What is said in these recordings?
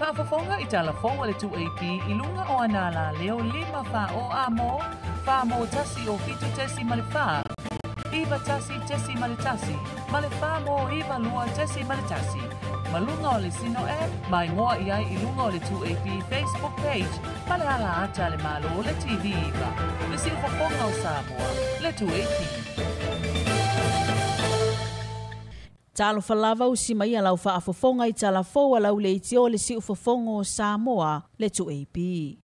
Whaafafonga I talafonga le 2AP ilunga o anala leo 5 wha o amo, wha mo tasi o fitu tesi male wha. Iwa tasi tesi male tasi, male wha mo iwa lua tesi male tasi. Malunga o le sino mai ngoa iai ilunga o le 2AP Facebook page, male ala ata le malo le TV iwa. Le si whafonga o Samoa, le 2AP. Talo falava usi mai alau whaafofonga I talafoa lau le itio le si ufofongo Samoa le 2AP.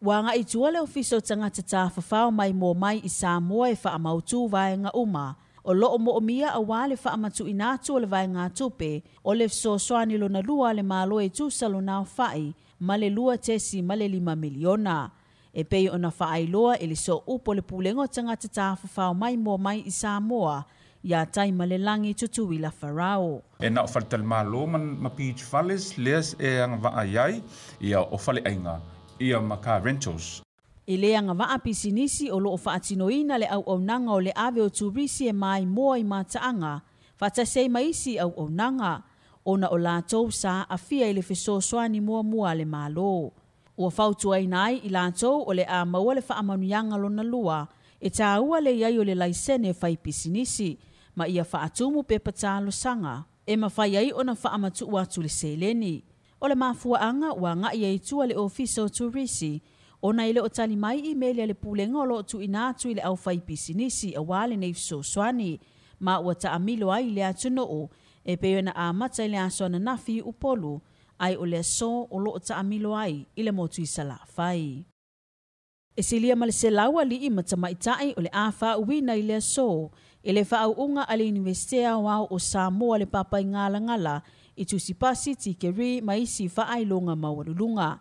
Wanga I tua le ofiso tangata tawhawhao mai mō mai I Samoa e whaamautu vaenga uma. O loo mo omia a wale whaamatu inatu o le vaenga tupe o le fsoswani lo na lua le malo e tu salo nao whai ma le lua tesi ma le 5 miliona. E pei o na whaailoa e le so upo le pulengo tangata tawhawhao mai mō mai I Samoa ia tai malelangi tutui la farao. E na o whalital malo ma Peach Falles, leas e anga waa iai, ia o whale ainga, ia ma car rentals. I le anga waa pisinisi o loo whaatinoina le au nanga o le ave o turisi e mai moa I mataanga, whatasei maisi au nanga, ona o lātou sa a fia I le whesoswani mua le malo. Ua whautua inai I lātou o le a maua le whaamanuianga lona lua, e tā ua le iai o le laisene whai pisinisi, ma ia whaatumu pe patalo sanga, e mawhai ai o na whaamatu atu le seleni. O le mafuaanga ua ngai ai tua le ofiso turisi, o na ile o tali mai I melia le pulenga o lo tu inatu I le au whai pisinisi a wale nei fsoswani, ma ua ta amilo ai le atuno o, e peo na amata I le aso na nafi upolu, ai o le so o lo ta amilo ai I le motu isala whai. E silia ma le selaua li I matamaitai o le awha uwina I le so, e le whaauunga a le Universitea wao o Samoa le papai ngala I tusipasi tikeri maisi whaailonga mawalulunga.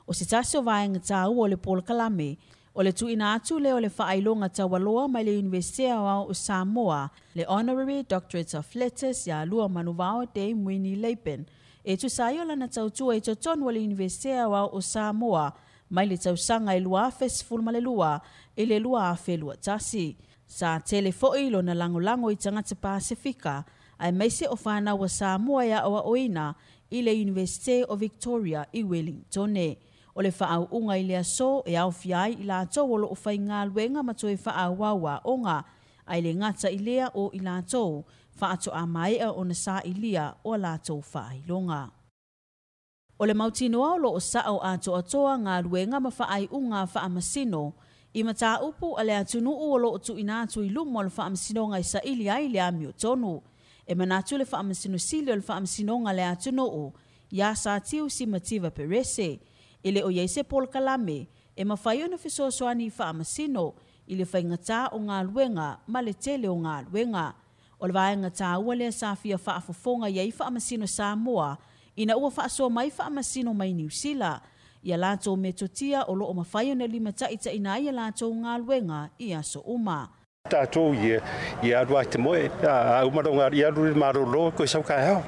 O se taso vaenga tau o le Paul Kalame, o le tuina atu le o le whaailonga tawaloa mai le Universitea wao o Samoa, le Honorary Doctorate of Letters ya lua manuvao Dame Winnie Leipen, e tu saiola na tautua I toton o le Universitea wao o Samoa, mai le tausanga I lua festival ma le lua, e le lua afe lua tasi. Sa telefoi lo na lango I tangata Pasifika, ai meise o whana wa Samoa ya awa oina I le University of Victoria I Wellington. O le whaau unga I le aso e au fiai I la tau o lo o whai ngā luenga mato e whaau wawa onga, ai le ngata I lea o I la tau, whaato a maea o na sa I lia o la tau whaai longa. O le mautinoa o lo o sao ato atoa ngā luenga ma whaai unga whaamasino, I mata upu ale atunu o lo o tu inatu I lumo le whaamasino ngai sa ili ai le amio tonu. E manatu le whaamasino sili o le whaamasino ngai le atunu o, ia sa tiu si mativa perese. Ele o yeise Paul Kalame, e mawhaio na whisoswani I whaamasino, I le whaingata o ngā luenga ma le tele o ngā luenga. O le vaengata ua le sa fia whaafofonga iei whaamasino Samoa, ina ua whaasua mai whaamasino mai New Zealand, ia lātou me totia o loo mawhaio na 5 taita ina ia lātou ngā luenga I aso uma. Tātou I arua te moe, umaronga I arua marolo koe sau kai hao.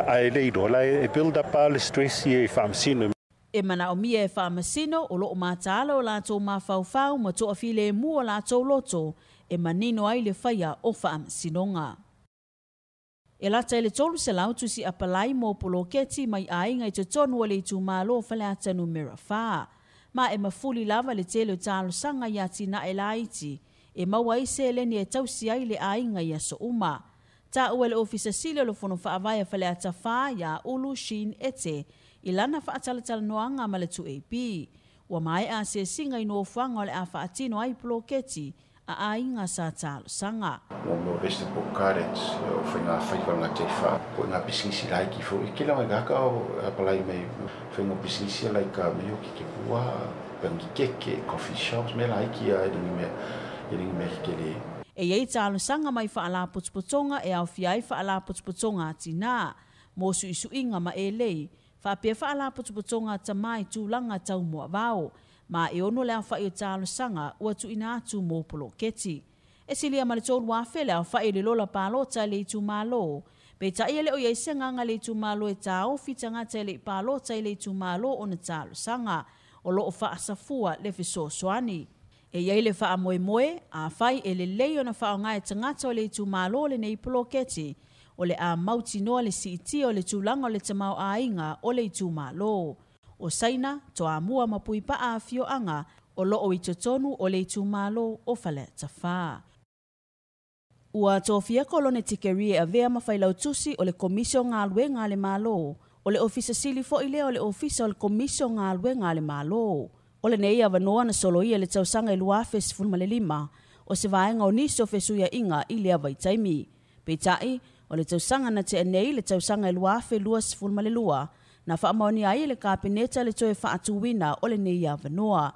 Ai leiro, lai build up le stress I whaamasino. E mana o mia e whaamasino o loo mātala o lātou mawhauwhau ma toa file mua lātou loto, e manino ai le whaia o whaamasinonga. E lata ele tolu se lautu si apalai mo poloketi mai ainga I te tonu o le tu malo whale atanu mera whaa. Ma e mafuli lava le tele talo sanga I atina e laiti, e maua I se eleni e tausi ai le ainga I aso uma. Ta ua le ofisa sile o lo fono whaavaya whale ata whaa ya ulu shin ete, I lana whaatalatala noanga ma le 2AP. Ua mai a se singa I no whanga o le a whaatino ai poloketi, a ainga sa talo sanga. Mo vegetable gardens o whainga whaifanga te wha. Po ngā bisinisi laiki fo. I ke lawa ngaka o apalai mei whainga bisinisi laika mei o ki ke pua, pangi keke, coffee shops, me laiki a iringi me ke le. E iei talo sanga mai whaala putuputonga e au fiai whaala putuputonga tina. Mosu isu inga ma e lei. Whapea whaala putuputonga ta mai tūlanga tau mua vau. Ma e ono lea whai o talo sanga ua tu ina atu mō poloketi. E silia ma le tōru wafe lea whai le lola pālota le tu malo. Pe ta ia le o iei senganga le tu malo e tā ofi tangata le pālota le tu malo o na talo sanga. O lo o wha asafua le fiso soani. E iei le wha moe moe, a whai e le lei o na wha o ngai tangata o le tu malo le nei poloketi. o le a mauti noa le siiti o le tūlanga o le tamau ainga o le itu malo. O saina, toa mua mapui pa a fio anga o loo i totonu o le itu malo o fale tawha. Ua tofia kolone tikerie a vea mawhailau tusi o le komisio ngā luenga le malo. O le ofisa sili fo i leo le ofisa o le komisio ngā luenga le malo. O le nei avanoa na solo ia le tausanga i luafe sifurma le 5. O se vaenga o niso fesuia inga i lea vaitaimi. Peitai, o le tausanga na te anei le tausanga i luafe lua sifurma le 2. Na whaamaoni ai le kāpeneta le toe whaatuwina o le nei avanoa.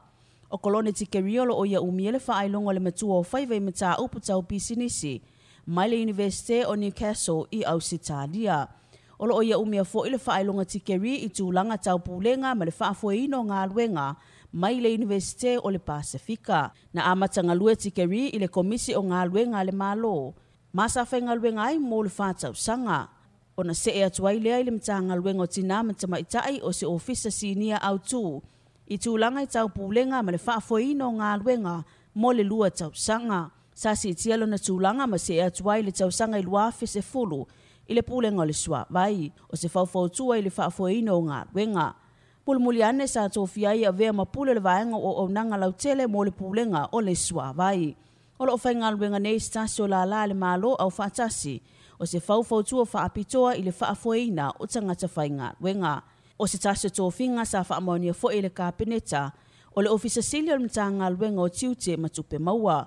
O kolone tikeriolo o ia umie le whaailongo le matua o whaiwei mata upu tau pisinisi. Mai le Universite o Newcastle i Ausitalia. O lo o ia umia fo i le whaailonga tikeri i tūlanga tau pūlenga ma le whaafoeino ngā luenga mai le Universite o le Pasifika. Na amatanga lue tikeri i le komisi o ngā luenga le malo. Masa whainga luenga ai mō le whātau sanga. O na se ea tuai lea i le mtanga luenga o tina matama itai o se ofisa sinia au tū. I tūlanga i tau pūlenga ma le whaafoeino ngā luenga mō le lua tau sanga. Sa si tialo na tūlanga ma se ea tuai le tau sanga i luafe se fulu i le pūlenga o le sua vai. O se whaufautua i le whaafoeino ngā luenga. Pulmuli ane sa tofia i a vea mapule le vaenga o nanga lautele mō le pūlenga o le sua vai. O lo whainga luenga nei stasi o la le malo au whaatasi. O se whaufautua whaapitoa i le whaafoeina o tangata whainga luenga. O se tasio tōwhinga sa whaamonia fo i le kāpeneta, o le ofisa sili o mtanga luenga o tiute matupe maua.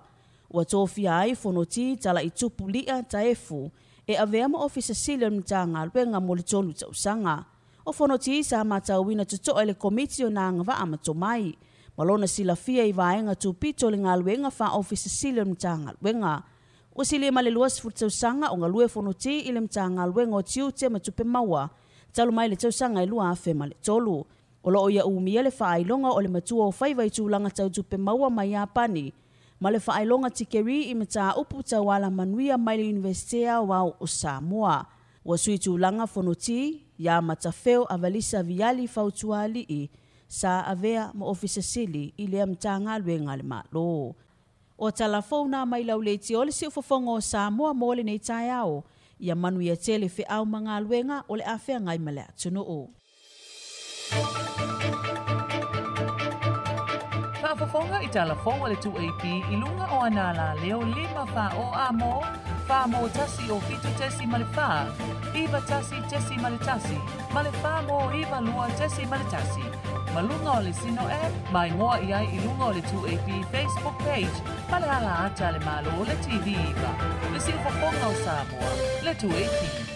Ua tōwhia ai whanoti tala i tupu lia taefu, e aveama ofisa sili o mtanga luenga mo le tonu tausanga. O whanoti sa matauina tutoa le komiti o nā ngawaa matomai. Malona sila fia i vaenga tūpito le ngā luenga wha ofisa sili o mtanga luenga. O sili ma le luas furtausanga o ngā lue whanoti i le mtanga luenga o tiute matupe maua, talo mai le tausanga i lua afe ma le tolu. O lo o ia umia le whaailonga o le matua o whaiwai tūlanga tau tupe maua mai Japani. Ma le whaailonga tikeri i mata upu tau ala manuia mai le Universitea wau o Samoa. Ua sui tūlanga whanoti, ia matawheo avalisa viali fautuali i sa avea ma ofisa sili i lea mtanga luenga le malo. O talafona mai lau leiti o le si ufafonga o Samoa mo le nei tai au. Ia manu ia tele fe au mga luenga o le awhea ngai male atunu o. Whaafafonga i talafonga le 2AP i lunga o anala leo 5 wha o amo, wha mo tasi o fitu tesi male wha, iwa tasi tesi male tasi, male wha mo iwa lua tesi male tasi. Malunga o le sino mai ngoa iai i lunga o le 2AP Facebook page, male ala ata le malo o le TV iwa. Le si whafonga o Samoa, le 2AP.